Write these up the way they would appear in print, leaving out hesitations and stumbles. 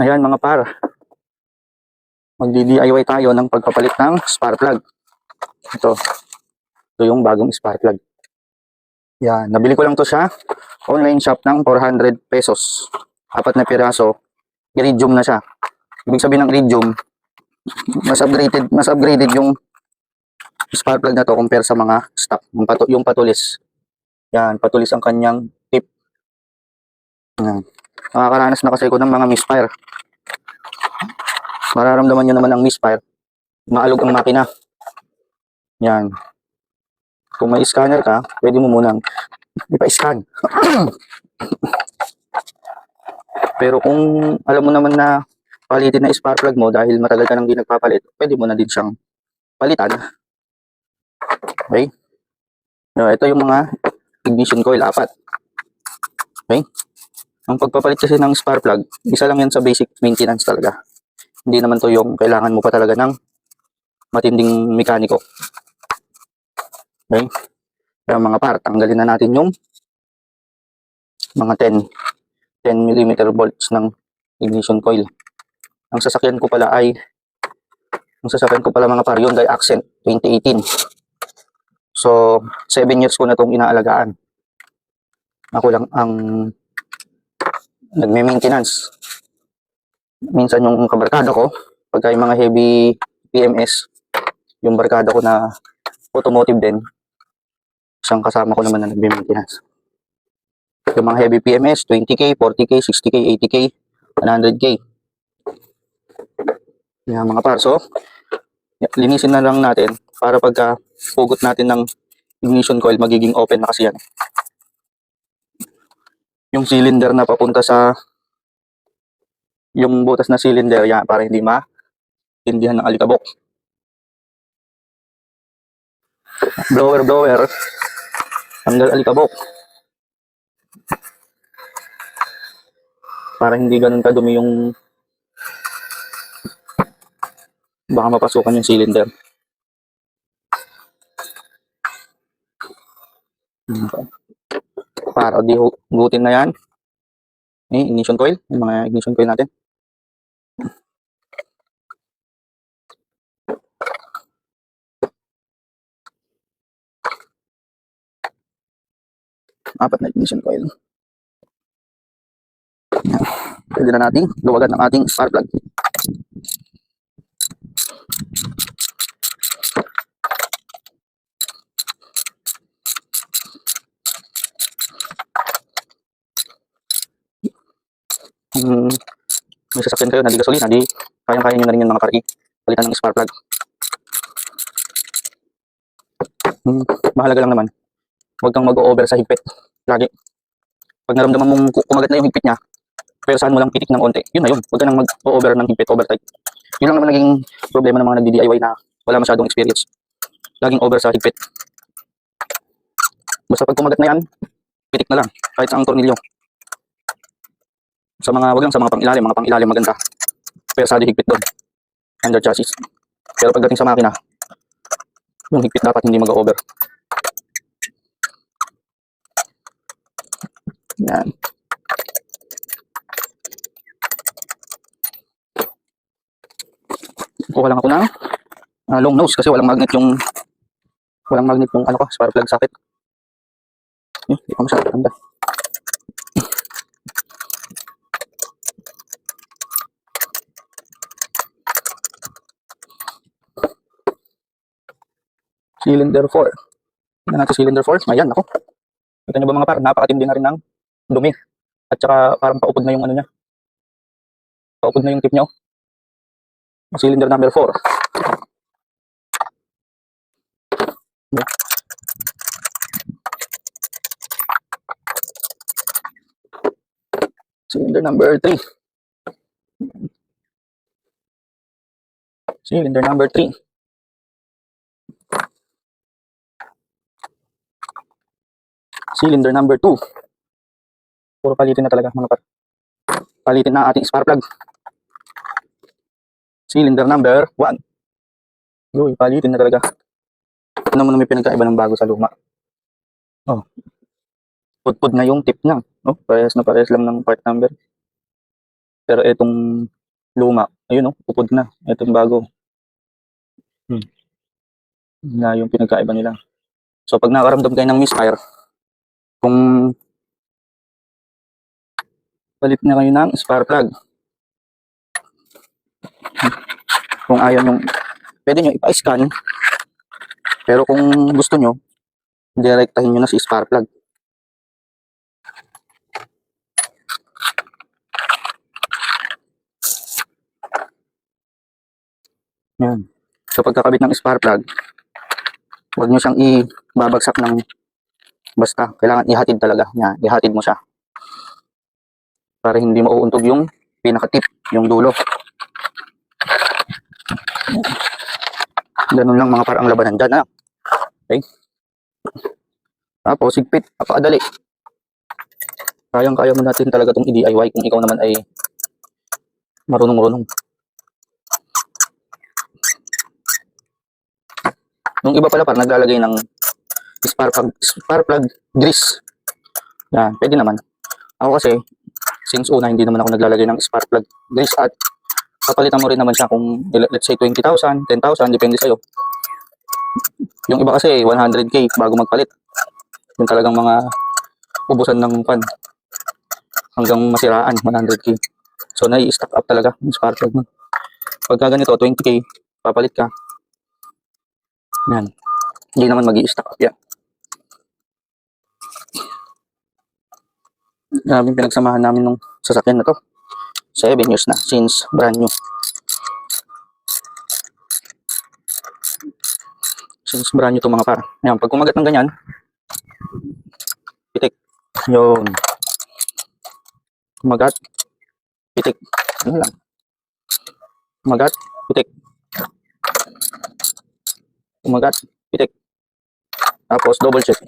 Ayan mga par, magdi-DIY tayo ng pagpapalit ng spark plug. Ito yung bagong spark plug. Yan, nabili ko lang to sa online shop ng 400 pesos. 4 na piraso, iridium na siya. Ibig sabihin ng iridium, mas upgraded yung spark plug na to compare sa mga stock, yung patulis. Yan, patulis ang kanyang tip. Yan. Nakakaranas na kasi ko ng mga misfire. Mararamdaman nyo naman ang misfire. Maalog ang makina. Yan. Kung may scanner ka, pwede mo munang ipa-scan. Pero kung alam mo naman na palitin na spark plug mo dahil matagal ka nang di nagpapalit, pwede mo na din siyang palitan. Okay? Ito yung mga ignition coil, 4. Okay? Ang pagpapalit kasi ng spark plug, isa lang yan sa basic maintenance talaga. Hindi naman to yung kailangan mo pa talaga ng matinding mekaniko. Okay? Kaya mga par, tanggalin na natin yung mga 10 mm bolts ng ignition coil. Ang sasakyan ko pala mga par, Hyundai Accent 2018. So, 7 years ko na itong inaalagaan. Ako lang ang nagme-maintenance. Minsan yung kabarkada ko, pagka yung mga heavy PMS, yung barkada ko na automotive din, isang kasama ko naman na nagme-maintenance. Yung mga heavy PMS, 20K, 40K, 60K, 80K, 100K. Yan mga par. So, linisin na lang natin para pagka pugot natin ng ignition coil, magiging open na kasi yan. Yung cylinder na papunta sa yung butas na cylinder, yan, para hindi maintindihan ng alikabok. Blower, tanggal alikabok. Para hindi ganun kadumi yung baka mapasukan yung cylinder. Para di hugutin na yan. Ignition coil, yung mga ignition coil natin. Apat na ignition coil. Pwede na nating luwagan ng ating spark plug. May sasakyan kayo na di gasolina, di kayang-kaya nyo na rin yung mga pari palitan ng spark plug. Mahalaga lang naman, huwag kang mag-over sa higpit lagi. Pag naramdaman mong kumagat na yung higpit niya, pero saan mo lang pitik ng konti, yun na yun. Huwag ka nang mag-over ng higpit, over tight. Yun lang naman naging problema ng mga nagdi-DIY na wala masyadong experience. Laging over sa higpit. Basta pag kumagat na yan, pitik na lang, kahit sa ang tornilyo. Sa mga, wag lang sa mga pang-ilalim maganda. Pero sa higpit doon, under chassis. Pero pagdating sa makina, yung higpit dapat hindi mag-over. Yan. Kuha lang ako ng long nose kasi walang magnet yung spark plug socket. Hindi ko masyadong ganda. Cylinder 4. Tingnan natin cylinder 4. Ayan, ako. Kita nyo ba mga par? Napakatindi na rin ng dumi. At saka parang paupod na yung ano niya. Paupod na yung tip niya. Cylinder number 4. Okay. Cylinder number 3. Cylinder number 3. Cylinder number 2. Puro palitin na talaga mga par. Palitin na ating spark plug. Cylinder number 1. Uy, palitin na talaga. Ano mo na may pinagkaiba ng bago sa luma. Oh. Pudpud na yung tip niya. Oh, parehas lang ng part number. Pero itong luma, ayun oh, upod na. Itong bago. Hmm. Na yung pinagkaiba nila. So pag nakaramdam kayo ng misfire, kung palit na kayo ng spark plug, kung ayaw nyo, pwede nyo ipa-scan, pero kung gusto nyo, direktahin nyo na si spark plug. Yan. So pagkakabit ng spark plug, huwag nyo siyang ibabagsak ng basta. Kailangan ihatid talaga. Yan, ihatid mo siya. Para hindi mauuntog yung pinaka-tip, yung dulo. Ganun lang mga parang labanan dyan. Ha? Okay. Tapos, higpit. Napakadali. Kayang-kaya mo natin talaga itong i-DIY kung ikaw naman ay marunong-marunong. Yung iba pala parang naglalagay ng spark plug grease. Yan, pwede naman. Ako kasi, since una hindi naman ako naglalagay ng spark plug grease at papalitan mo rin naman siya kung let's say 20,000, 10,000, depende sa'yo. Yung iba kasi 100k bago magpalit. Yung talagang mga ubusan ng pan hanggang masiraan 100k. So nai-stack up talaga yung spark plug mo. Pagka ganito 20k, papalit ka. Yan. Hindi naman magi-stack up yan. Grabe pinagsamahan namin nung sasakyan na to. 7 years na since brand new. Since brand new to mga par. Ayan, pag kumagat ng ganyan, pitik. Yun. Kumagat, pitik. Ano lang. Kumagat, pitik. Kumagat, pitik. Tapos double check.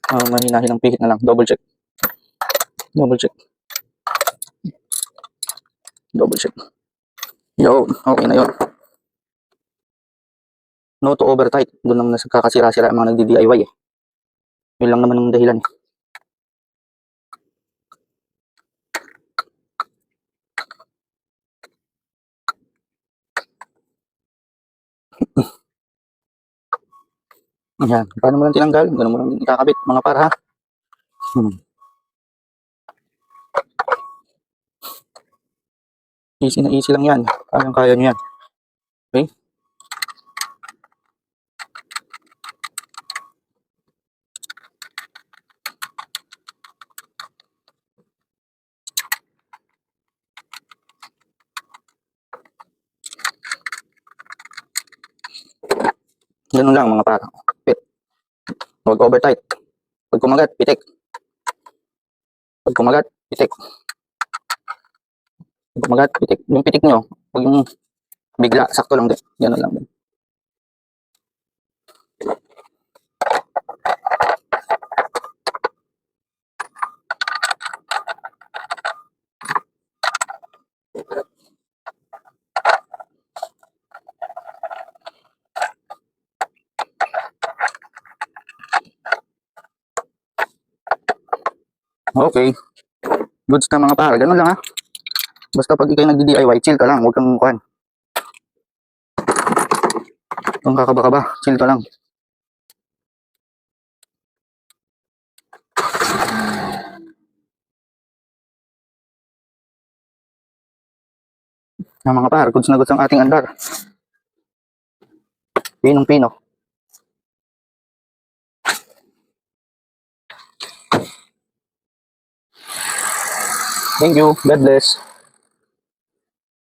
Mahinahin ang pihit na lang. Double check. Double check. Double check. Yun. Okay na yun. No to over tight. Doon lang nagkakasira-sira ang mga nagdi-DIY eh. Yun lang naman ang dahilan. Ayan. Paano mo lang tinanggal? Ganun mo lang ikakabit mga par ha. Easy na easy lang yan. Kayang-kaya nyo yan. Okay? Ganun lang mga par. Pit. Huwag over tight. Pag kumagat, pitik. Pag kumagat, pitik. Pag kumagat, pitik. Yung pitik nyo, huwag yung bigla, sakto lang din. Ganun lang din. Okay. Goods na mga par. Ganun lang ha. Basta pag ikay nagdi-DIY, chill ka lang. Huwag kang kuhan. Huwag kang kakaba-kaba. Chill ka lang. Mga par, goods na goods ang ating andar. Pinong-pino. Thank you. God bless.